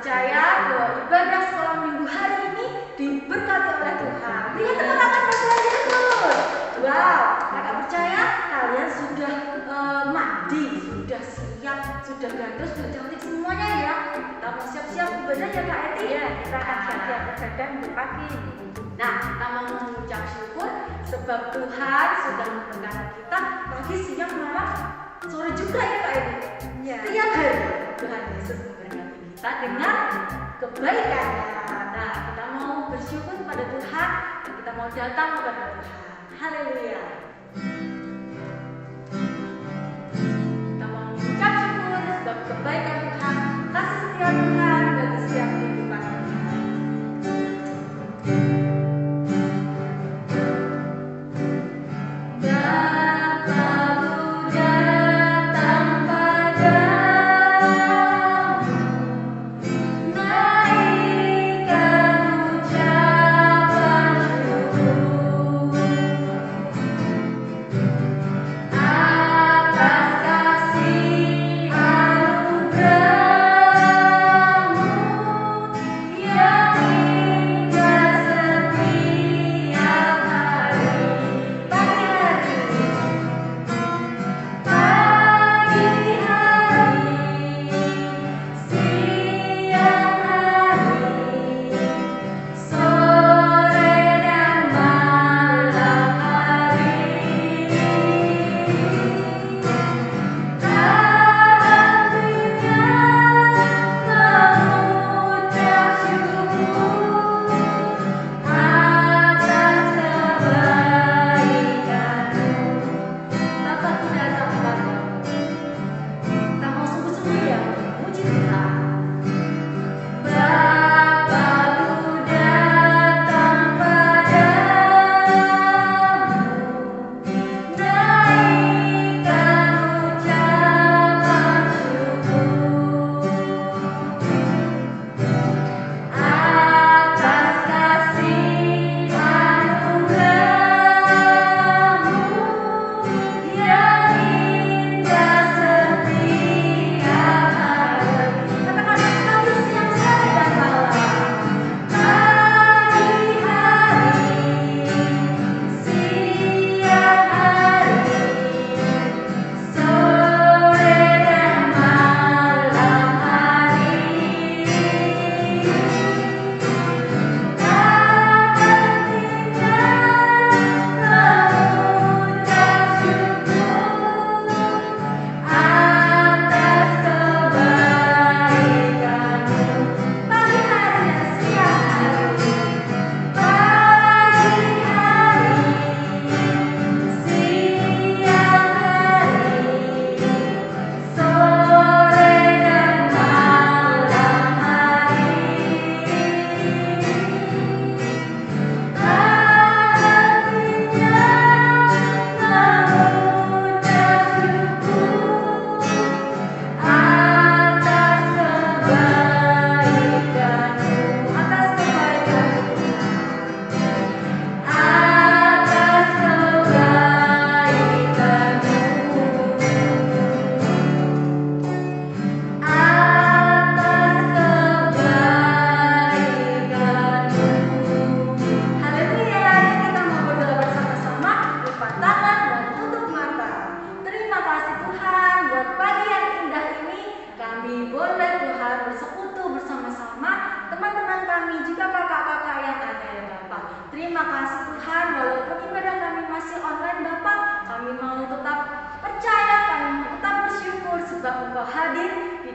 percaya bahwa ibadah sekolah minggu hari ini diberkati oleh Tuhan. Berikan tepuk tangan bagi Tuhan Yesus. Wow, kakak percaya kalian sudah mandi, sudah siap, sudah gandus, sudah cantik semuanya ya. Kita mau siap-siap ibadah ya Kak Eti. Ya, kita akan siap-siap beribadah minggu pagi. Nah, kita mau mengucap syukur sebab Tuhan sudah memberkati kita pagi, siang, malam, sore juga ya Kak Eti. Ya. Setiap hari Tuhan Yesus memberkati kita dengan kebaikannya. Nah, kita mau bersyukur kepada Tuhan dan kita mau datang kepada Tuhan. Haleluya. Kita mau mengucap syukur sebab kebaikan Tuhan, kasih setia Tuhan bagi setiap kehidupan kita.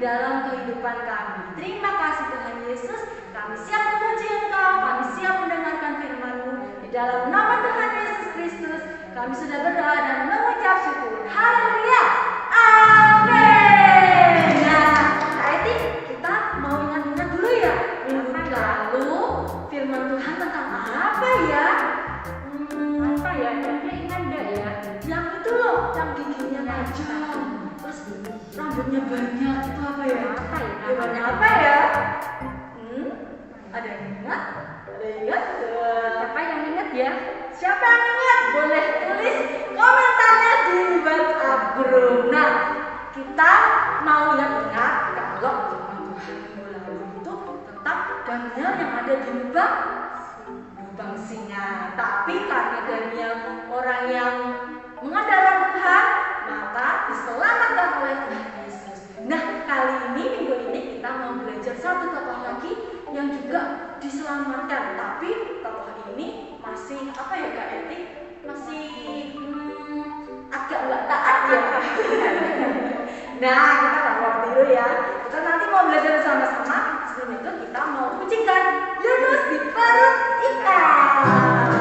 Dalam kehidupan kami. Terima kasih Tuhan Yesus. Kami siap memuji Engkau. Kami siap mendengarkan firman-Mu. Di dalam nama Tuhan Yesus Kristus, kami sudah berdoa dan mengucap syukur. Haleluya. Amin. Nah, Kak Eti, kita mau ingat-ingat dulu ya. Minggu lalu firman Tuhan tentang apa ya? Apa ya? Kayaknya ingat enggak ya? Yang itu loh, yang giginya tajam. Terus rambutnya banyak, itu apa ya? Apa ya? Hewannya apa ya? Ada yang ingat? Ada yang ingat? Siapa yang ingat ya? Siapa yang ingat? Boleh tulis komentarnya di WhatsApp group. Nah, kita mau ingat-ingat kalau firman Tuhan minggu lalu itu Daniel yang ada di lubang singa. Tapi karena Daniel orang yang mengandalkan Tuhan, maka diselamatkan oleh Tuhan Yesus. Nah, kali ini, minggu ini kita mau belajar satu tokoh lagi yang juga diselamatkan. Tapi tokoh ini masih apa ya Kak Eti? Masih agak nggak taat ya. Nah, kita bawa dulu ya. Kita nanti mau belajar bersama-sama. Sebelum itu kita mau kucingkan Yunus di perut ikan.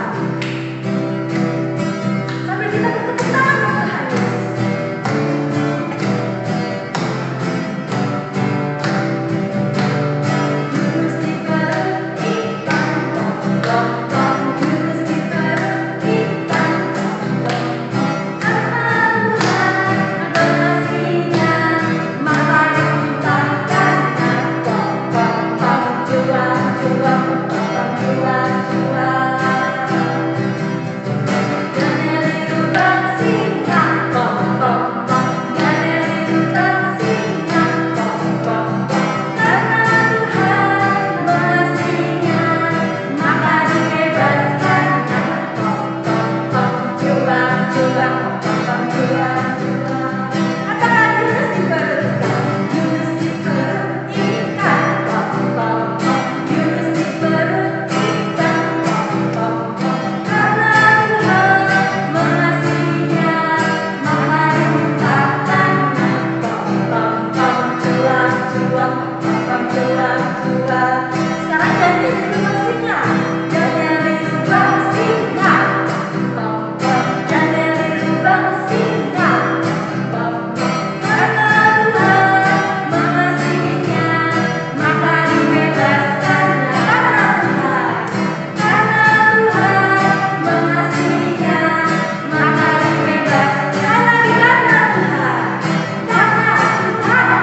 Sambil kita bertepuk tangan untuk Tuhan Yesus. Yunus di perut ikan, tong tong. Yunus di perut ikan, tong tong. Mengasihinya, maka diciptakannya, tong tong tong. Jual jual, tong jual jual. Sekarang ganti lubang singa. Dari lubang singa. Dari lubang singa. Karena Tuhan mengasihinya, maka dibebaskannya. Karena Tuhan mengasihinya, maka dibebaskan. Karena Tuhan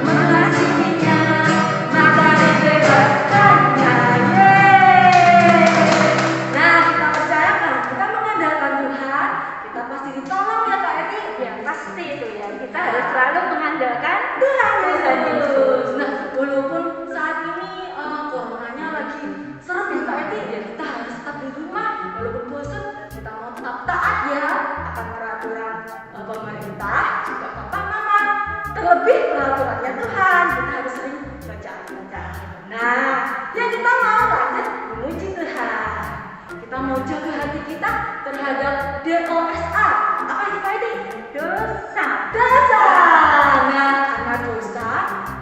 mengasihinya, maka dibebaskannya. Nah, kita percaya kan, kita mengandalkan Tuhan, kita pasti ditolong ya Kak Eti. Ya pasti itu ya. Kita harus selalu mengandalkan Tuhan Tuhan Yesus. Yesus. Nah, walaupun saat ini coronanya lagi serem ya Kak Eti, ya kita harus tetap di rumah. Walaupun bosan, kita mau tetap taat ya akan peraturan pemerintah, juga papa mama. Terlebih peraturannya Tuhan, kita harus sering baca Alkitab. Nah, ya kita mau lanjut memuji Tuhan. Kita mau jaga hati kita terhadap DOSA. Apa itu Kak Eti? Dosa. Dosa. Nah, karena dosa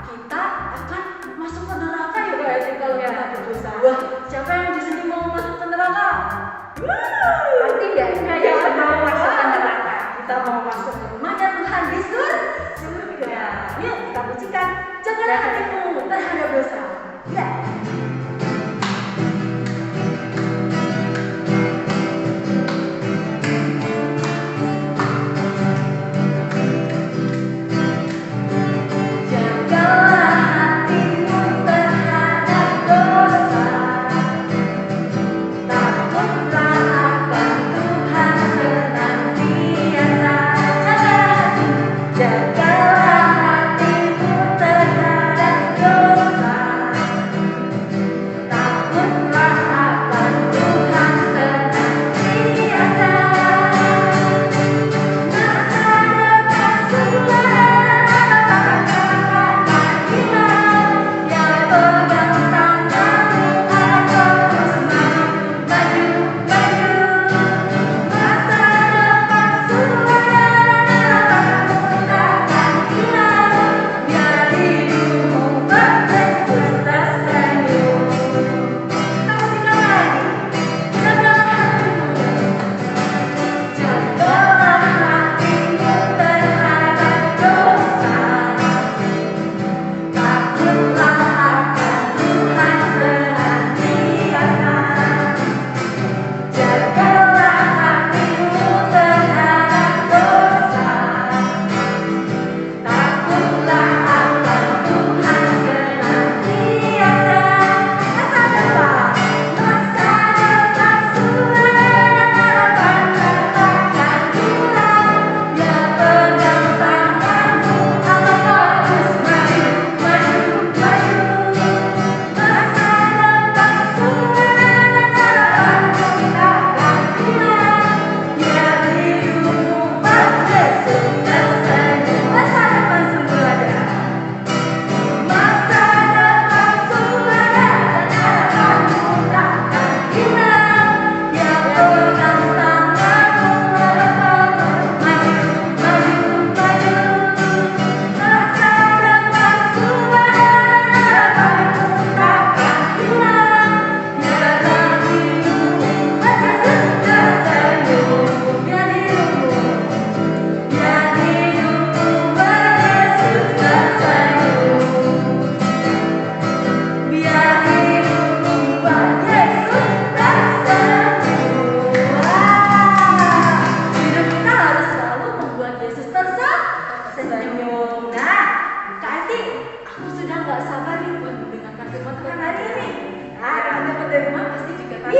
kita akan masuk ke neraka ya Kak Eti kalau kita berdosa. Wah, siapa yang di sini mau masuk ke neraka? Pasti nggak ada yang mau masuk ke neraka. Kita mau masuk ke rumahnya Tuhan di surga. Yuk kita pujikan. Jagalah hatimu terhadap dosa. Ya. Jagalah hatimu terhadap dosa. Takutlah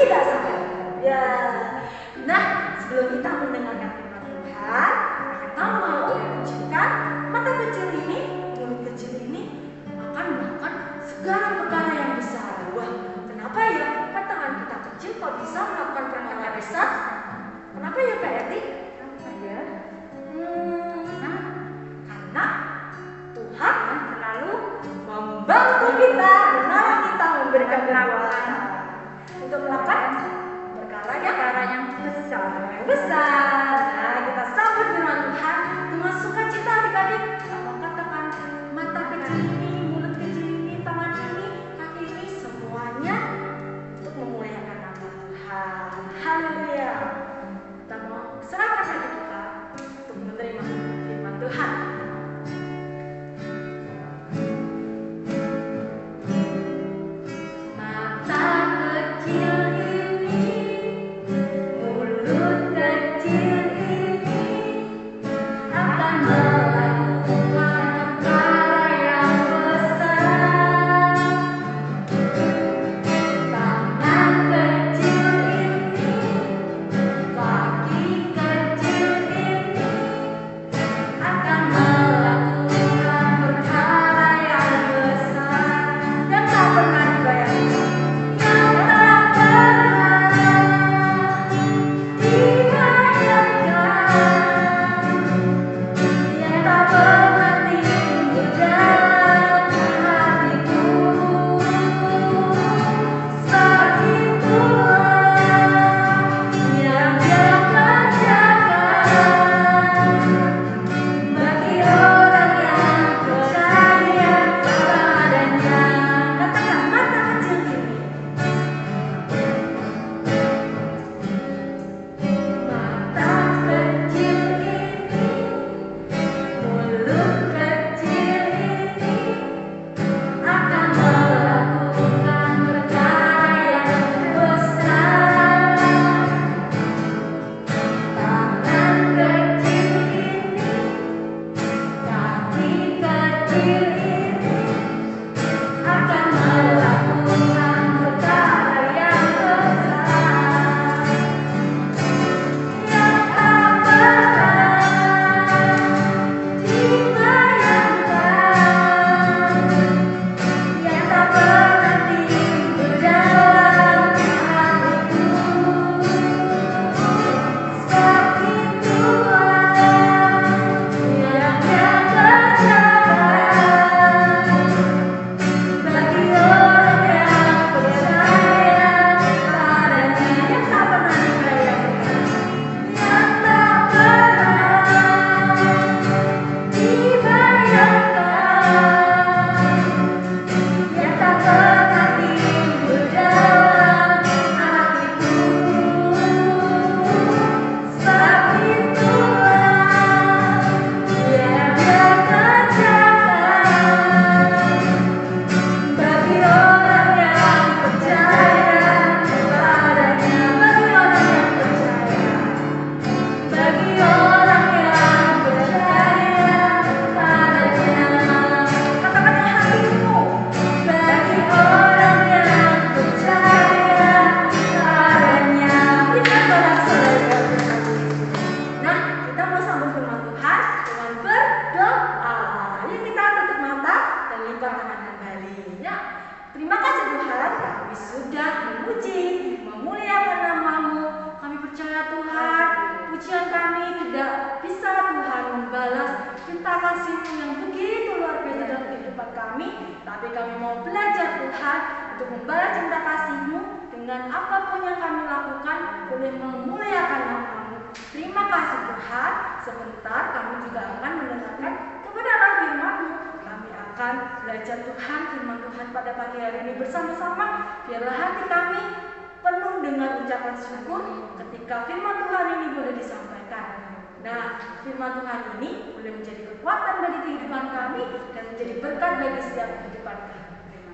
Tidak salah. Ya. Nah, sebelum kita mendengarkan firman Tuhan, kamu mau menunjukkan mata kecil ini, mulut kecil ini akan melakukan segala perkara yang besar. Wah, kenapa ya? Kan tangan kita kecil kok bisa melakukan perkara besar? Kenapa ya Kak Eti? Apa ya? Karena Tuhan selalu membantu kita, menolong kita, memberikan kekuatan untuk melakukan perkara yang besar. Nah, kita sambut firman Tuhan dengan sukacita adik-adik. Sama katakan mata kecil ini, mulut kecil ini, tangan ini, kaki ini, semuanya untuk memuliakan nama Tuhan. Haleluya. Kita mau serahkan hati kita untuk menerima firman Tuhan.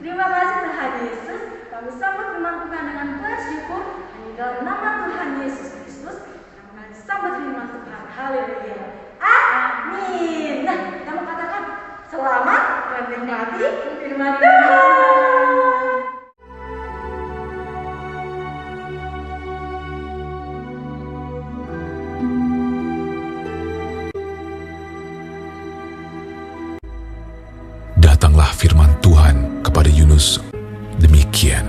Terima kasih Tuhan Yesus. Kami sambut firman Tuhan dengan bersyukur dalam nama Tuhan Yesus Kristus. Kami sambut firman Tuhan. Haleluya. Amin. Nah, kamu katakan selamat menikmati firman Tuhan. demikian.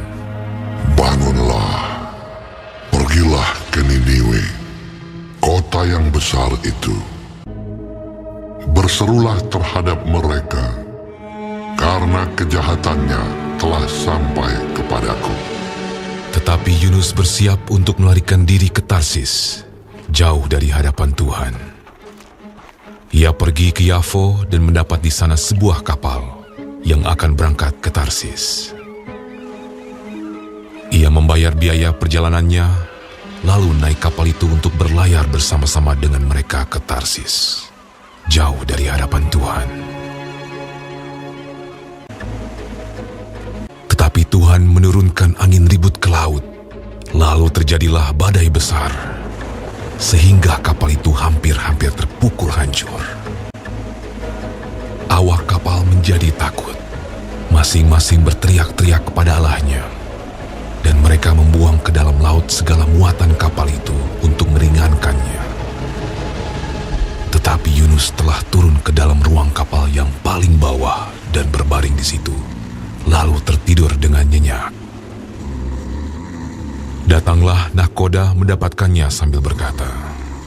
Bangunlah, pergilah ke Niniwe, kota yang besar itu. Berserulah terhadap mereka, karena kejahatannya telah sampai kepadaku. Tetapi Yunus bersiap untuk melarikan diri ke Tarsis, jauh dari hadapan Tuhan. Ia pergi ke Yafo dan mendapat di sana sebuah kapal yang akan berangkat ke Tarsis. Ia membayar biaya perjalanannya, lalu naik kapal itu untuk berlayar bersama-sama dengan mereka ke Tarsis, jauh dari hadapan Tuhan. Tetapi Tuhan menurunkan angin ribut ke laut, lalu terjadilah badai besar, sehingga kapal itu hampir-hampir terpukul hancur. Awak kapal menjadi takut, masing-masing berteriak-teriak kepada Allahnya, dan mereka membuang ke dalam laut segala muatan kapal itu untuk meringankannya. Tetapi Yunus telah turun ke dalam ruang kapal yang paling bawah dan berbaring di situ, lalu tertidur dengan nyenyak. Datanglah nahkoda mendapatkannya sambil berkata,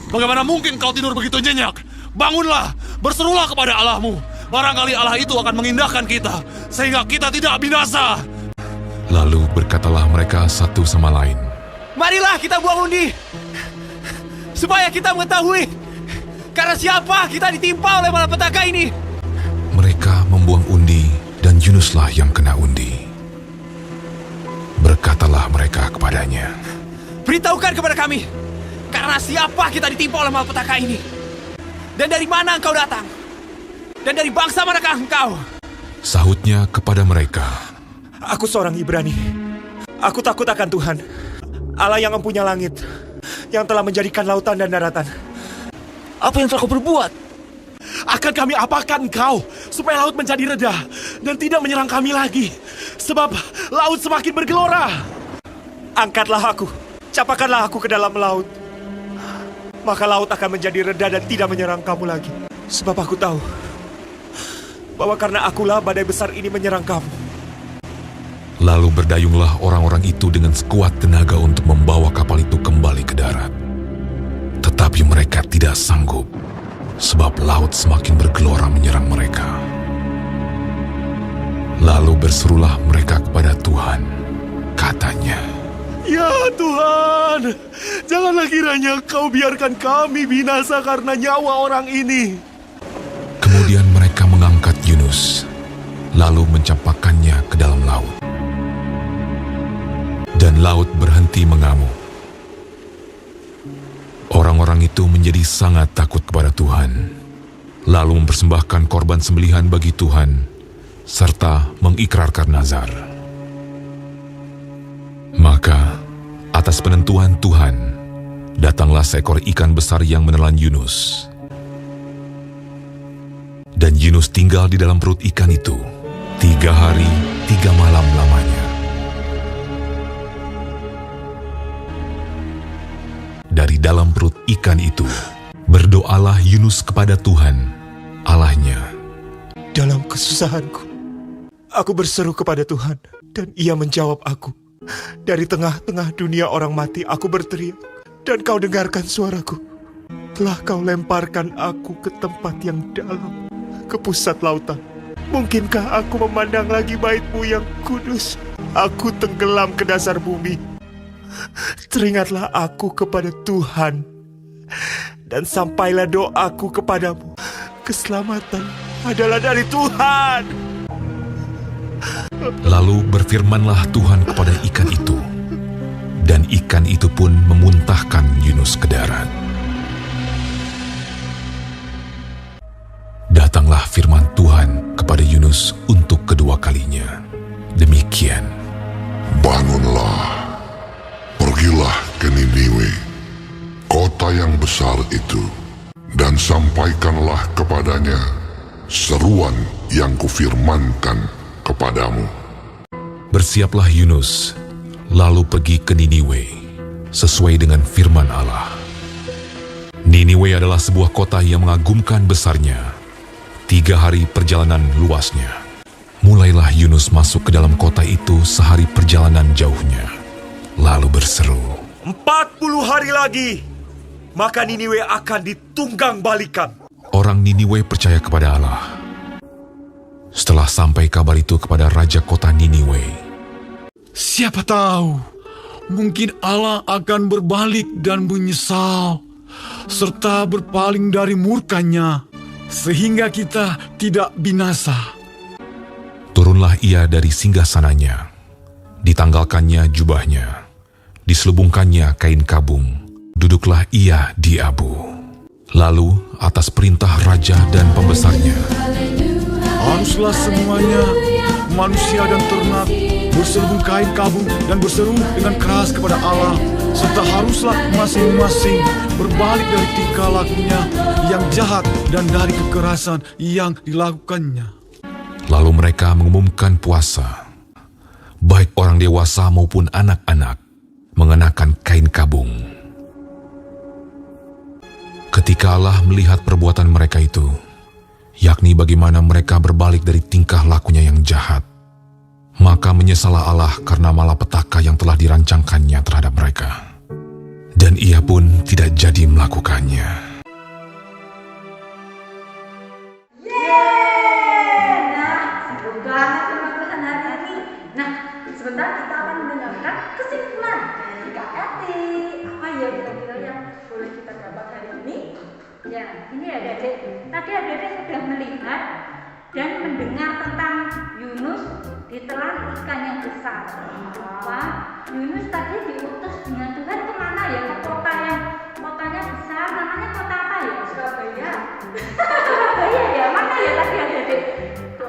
"Bagaimana mungkin kau tidur begitu nyenyak? Bangunlah, berserulah kepada Allahmu. Barangkali Allah itu akan mengindahkan kita, sehingga kita tidak binasa." Lalu berkatalah mereka satu sama lain, "Marilah kita buang undi, supaya kita mengetahui karena siapa kita ditimpa oleh malapetaka ini." Mereka membuang undi, dan Yunuslah yang kena undi. Berkatalah mereka kepadanya, "Beritahukan kepada kami, karena siapa kita ditimpa oleh malapetaka ini? Dan dari mana engkau datang? Dan dari bangsa manakah engkau?" Sahutnya kepada mereka, "Aku seorang Ibrani. Aku takut akan Tuhan, Allah yang mempunyai langit, yang telah menjadikan lautan dan daratan. Apa yang telah kau berbuat? Akan kami apakan engkau, supaya laut menjadi reda dan tidak menyerang kami lagi, sebab laut semakin bergelora." Angkatlah aku, capakanlah aku ke dalam laut, maka laut akan menjadi reda dan tidak menyerang kamu lagi. Sebab aku tahu bahwa karena akulah badai besar ini menyerang kamu." Lalu berdayunglah orang-orang itu dengan sekuat tenaga untuk membawa kapal itu kembali ke darat. Tetapi mereka tidak sanggup, sebab laut semakin bergelora menyerang mereka. Lalu berserulah mereka kepada Tuhan, katanya, "Ya Tuhan, janganlah kiranya Kau biarkan kami binasa karena nyawa orang ini." Kemudian mereka mengangkat Yunus, lalu mencampakkannya ke dalam laut. Dan laut berhenti mengamuk. Orang-orang itu menjadi sangat takut kepada Tuhan, lalu mempersembahkan korban sembelihan bagi Tuhan, serta mengikrarkan nazar. Maka, atas penentuan Tuhan, datanglah seekor ikan besar yang menelan Yunus. Dan Yunus tinggal di dalam perut ikan itu 3 hari 3 malam lamanya. Dari dalam perut ikan itu, berdoalah Yunus kepada Tuhan, Allahnya. Dalam kesusahanku, aku berseru kepada Tuhan, dan Ia menjawab aku. Dari tengah-tengah dunia orang mati, aku berteriak, dan Kau dengarkan suaraku. Telah Kau lemparkan aku ke tempat yang dalam, ke pusat lautan. Mungkinkah aku memandang lagi bait-Mu yang kudus? Aku tenggelam ke dasar bumi. Teringatlah aku kepada Tuhan, dan sampailah doaku kepadamu. Keselamatan adalah dari Tuhan. Lalu berfirmanlah Tuhan kepada ikan itu, dan ikan itu pun memuntahkan Yunus ke darat. Datanglah firman Tuhan kepada Yunus untuk kedua kalinya. Demikian, Bangunlah, pergilah ke Niniwe, kota yang besar itu, dan sampaikanlah kepadanya seruan yang kufirmankan kepadamu. bersiaplah Yunus, lalu pergi ke Niniwe, sesuai dengan firman Allah. Niniwe adalah sebuah kota yang mengagumkan besarnya, 3 hari perjalanan luasnya. Mulailah Yunus masuk ke dalam kota itu sehari perjalanan jauhnya, lalu berseru, 40 hari lagi, maka Niniwe akan ditunggang balikan. Orang Niniwe percaya kepada Allah. Setelah sampai kabar itu kepada raja kota Niniwe, Siapa tahu, mungkin Allah akan berbalik dan menyesal, serta berpaling dari murkanya, sehingga kita tidak binasa. turunlah ia dari singgasananya, ditanggalkannya jubahnya, diselubungkannya kain kabung, duduklah ia di abu. Lalu atas perintah raja dan pembesarnya, Haruslah semuanya, manusia dan ternak, berselubung kain kabung dan berseru dengan keras kepada Allah, serta haruslah masing-masing berbalik dari tingkah lakunya yang jahat dan dari kekerasan yang dilakukannya. lalu mereka mengumumkan puasa. Baik orang dewasa maupun anak-anak mengenakan kain kabung. Ketika Allah melihat perbuatan mereka itu, yakni bagaimana mereka berbalik dari tingkah lakunya yang jahat, maka menyesallah Allah karena malapetaka yang telah dirancangkannya terhadap mereka. Dan ia pun tidak jadi melakukannya. Sebentar kita akan mendengarkan kesimpulan dari Kak Eti. Apa ya kira-kira yang boleh kita dapat hari ini? Ya, ini adik-adik. Tadi adik-adik sudah melihat dan mendengar tentang Yunus ditelan ikan yang besar. Wah, Yunus tadi diutus dengan Tuhan kemana ya? Ke kota yang kotanya besar, namanya kota apa ya? Surabaya. Surabaya ya? Mana ya tadi adik-adik?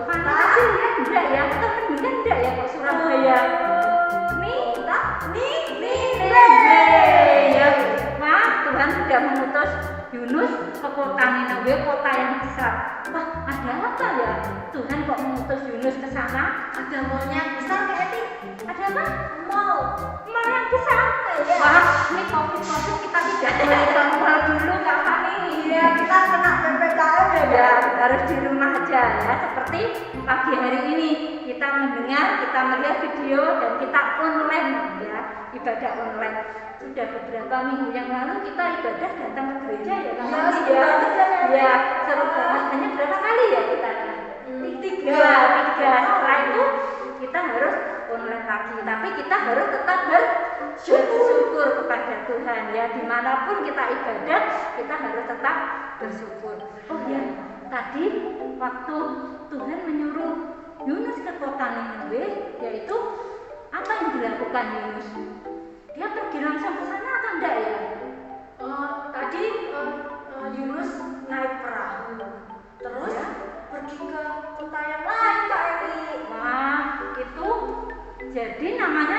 Mana sih ya? Enggak ya? Kita mendingan enggak ya kok Surabaya? Nineveh ya. Wah, Tuhan sudah mengutus Yunus ke kota Nineveh, kota yang besar. Wah, ada apa ya? Tuhan kok mengutus Yunus ke sana? Ada maunya yang besar Kak Eti. Ada apa? Mau. Mal yang besar. Iya. Wah, ini COVID kita tidak boleh ke mall dulu Kak Fani. Iya, kita kena PPKM ya. Ya, harus di rumah aja ya. Seperti pagi hari ini kita mendengar, kita melihat video dan kita online ya, ibadah online. Sudah beberapa minggu yang lalu kita ibadah datang ke gereja ya Kak Fani ya. Ya, seru banget. Hanya berapa kali ya kita? Tiga. Setelah itu kita harus online lagi, tapi kita harus tetap bersyukur kepada Tuhan ya. Dimanapun kita ibadah, kita harus tetap bersyukur. Oh ya, tadi waktu Tuhan menyuruh Yunus ke kota Nineveh, yaitu apa yang dilakukan Yunus? Dia pergi langsung ke sana atau enggak ya? Tadi Yunus naik perahu, terus Ya. pergi ke kota yang lain Kak Eti. Wah, itu jadi namanya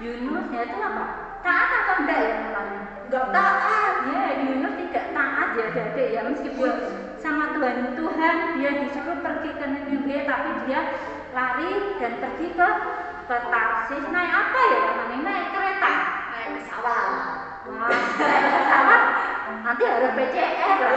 Yunus ya, itu apa? Taat atau enggak ya namanya? Enggak taat. Ya, Yunus tidak taat ya adik ya, meskipun sama Tuhan dia disuruh pergi ke Nineveh, tapi dia lari dan pergi ke Tarsis. Naik apa ya namanya? Naik kereta. Naik pesawat. Wah, naik pesawat nanti harus PCR lah.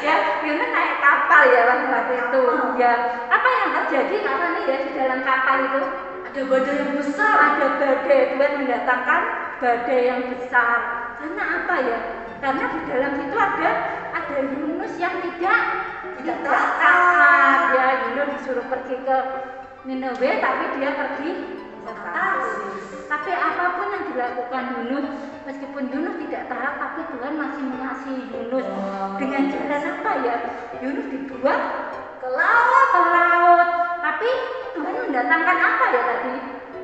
Ya, Yunus naik kapal ya waktu itu. Ya, apa yang terjadi karena nih ya di dalam kapal itu? Ada badai yang besar. Ada badai, Tuhan mendatangkan badai yang besar. Karena apa ya? Karena di dalam situ ada Yunus yang tidak taat. Ya, Yunus disuruh pergi ke Nineveh, tapi dia pergi ke Tarsis. Tapi apapun yang dilakukan Yunus, meskipun Yunus tidak taat, tapi Tuhan masih mengasihi Yunus. Dengan jalan apa ya? Yunus dibuang Ke laut. ke laut. Tapi Tuhan mendatangkan apa ya tadi?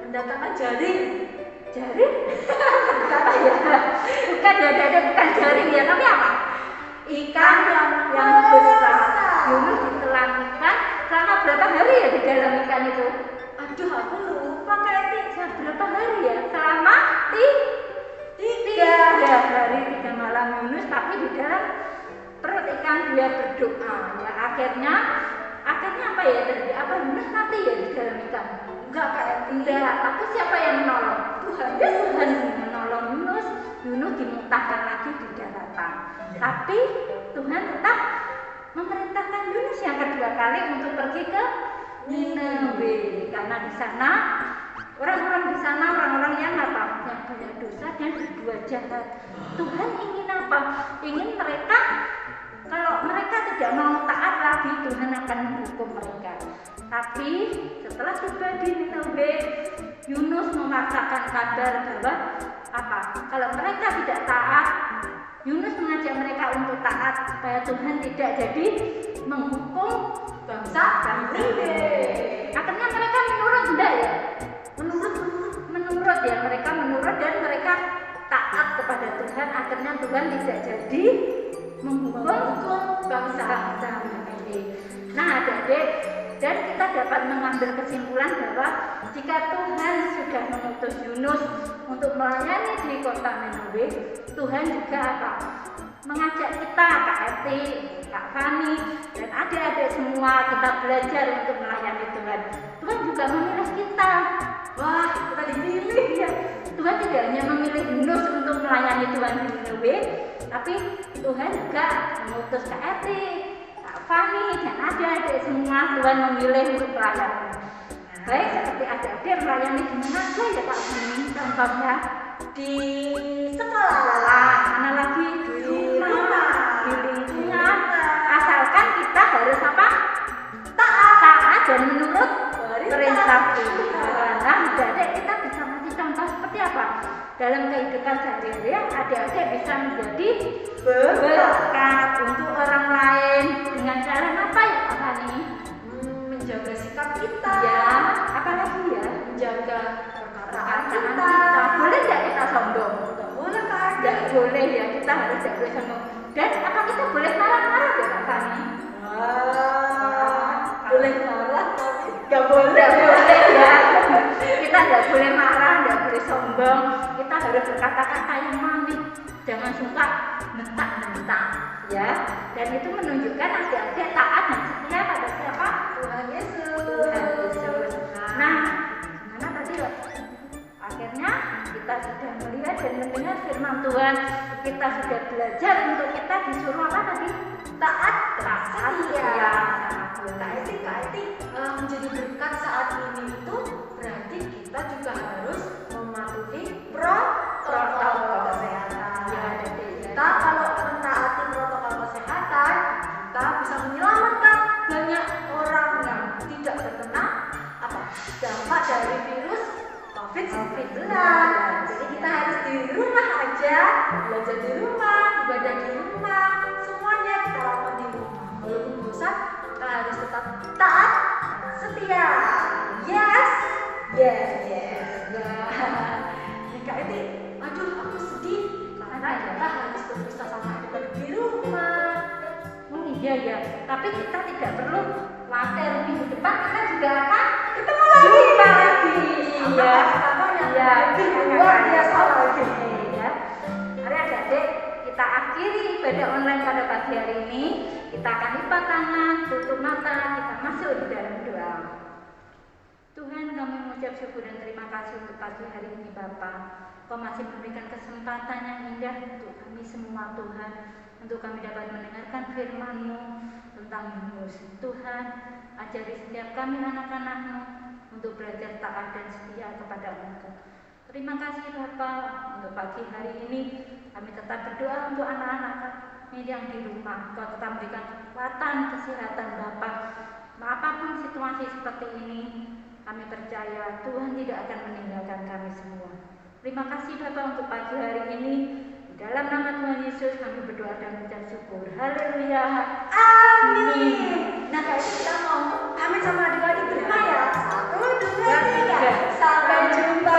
Mendatangkan jaring. Jaring? Apa ya? Bukan ya, bukan jaring ya, tapi apa? Ikan yang besar. Yunus ditelan ikan selama berapa hari ya di dalam ikan itu? Aduh, aku lupa Kak Eti. Berapa hari ya? Selama tiga hari 3 malam Yunus, tapi di dalam perut ikan dia berdoa. Ya, akhirnya apa ya terjadi? Apa Yunus mati ya di dalam ikan? Enggak Kak Eti. Enggak, tapi siapa yang menolong? Tuhan. Ya, Tuhan menolong Yunus. Yunus dimuntahkan lagi di daratan. Tapi Tuhan tetap memerintahkan Yunus yang kedua kali untuk pergi ke Niniwe. Karena di sana orang-orang yang apa? Yang banyak dosa dan berbuat jahat. Tuhan ingin apa? Ingin mereka, kalau mereka tidak mau taat lagi, Tuhan akan menghukum mereka. Tapi setelah tiba di Niniwe, Yunus memaksakan kabar bahwa apa? Kalau mereka tidak taat, Yunus mengajak mereka untuk taat supaya Tuhan tidak jadi menghukum bangsa Niniwe. Akhirnya mereka menurut enggak ya? Menurut ya, mereka menurut dan mereka taat kepada Tuhan. Akhirnya Tuhan tidak jadi menghukum bangsa Niniwe. Nah, adik-adik, dan kita dapat mengambil kesimpulan bahwa jika Tuhan sudah mengutus Yunus untuk melayani di kota Niniwe, Tuhan juga apa? Mengajak kita, Kak Eti, Kak Fani, dan adik-adik semua kita belajar untuk melayani Tuhan. Tuhan juga memilih kita. Wah, kita dipilih ya. Tuhan tidak hanya memilih Yunus untuk melayani Tuhan di Niniwe, tapi Tuhan juga mengutus Kak Eti, Kak Fani, dan adik-adik semua Tuhan memilih untuk melayani. Baik, seperti adik-adik melayani di mana aja ya Kak Fani? Contohnya Di sekolah, mana lagi? Di rumah, di lingkungan. Asalkan kita harus apa? Taat dan menurut perintah Tuhan. Nah, adik-adik kita bisa menjadi contoh seperti apa? Dalam kehidupan sehari-hari, adik-adik bisa menjadi berkat untuk orang lain dengan cara apa ya Kak Fani? menjaga sikap kita, Ya, apalagi ya? menjaga perkataan Kita. kita. Boleh nggak kita sombong? Nggak boleh Kak. Tidak boleh ya, kita harus tidak boleh sombong. Dan apa kita boleh marah-marah ya Kak Fani? Boleh marah tapi Nggak boleh ya. Kita nggak boleh marah, nggak boleh sombong. Kita harus berkata-kata yang manis. Jangan suka mentak-mentak ya. Dan itu menunjukkan adik-adik taat dan setia pada siapa? Tuhan Yesus. Tuhan Yesus. Nah, gimana tadi loh? Akhirnya kita sudah melihat dan mendengar firman Tuhan. Kita sudah belajar untuk kita disuruh apa tadi? Taat Taat setia. ya. Kak Eti, menjadi berkat saat ini itu berarti kita juga harus mematuhi protokol kesehatan. Ya, jadi Kita kalau mentaati protokol kesehatan, kita bisa menyelamatkan banyak orang yang tidak terkena dampak dari virus COVID-19. Jadi kita harus di rumah aja, belajar di rumah, ibadah di rumah, semuanya kita lakukan di rumah. Walaupun bosan, kita harus tetap taat, setia. Yes. Kak Eti, aduh aku sedih karena kita harus berpisah sama adik di rumah. oh iya ya, tapi kita tidak perlu khawatir, minggu depan kita juga akan Ketemu lagi. jumpa lagi. Iya. Ya, Lebih luar biasa lagi. Ya. Mari adik-adik kita akhiri ibadah online pada pagi hari ini. Kita akan lipat tangan, tutup mata, kita masuk di dalam doa. Tuhan, kami mengucap syukur dan terima kasih untuk pagi hari ini Bapa. Kau masih memberikan kesempatan yang indah untuk kami semua Tuhan, untuk kami dapat mendengarkan firman-Mu tentang Yunus. Tuhan, ajari setiap kami anak-anak-Mu untuk belajar taat dan setia kepada Engkau. Terima kasih Bapa untuk pagi hari ini. Kami tetap berdoa untuk anak-anak kami yang di rumah. Kau tetap berikan kekuatan, kesehatan Bapa. Apapun situasi seperti ini, kami percaya Tuhan tidak akan meninggalkan kami semua. Terima kasih Bapa untuk pagi hari ini. Di dalam nama Tuhan Yesus kami berdoa dan mengucap syukur. Haleluya. Amin. Nah, Kak Eti, kita mau pamit sama adik-adik di rumah ya. 1, 2, 3. Sampai jumpa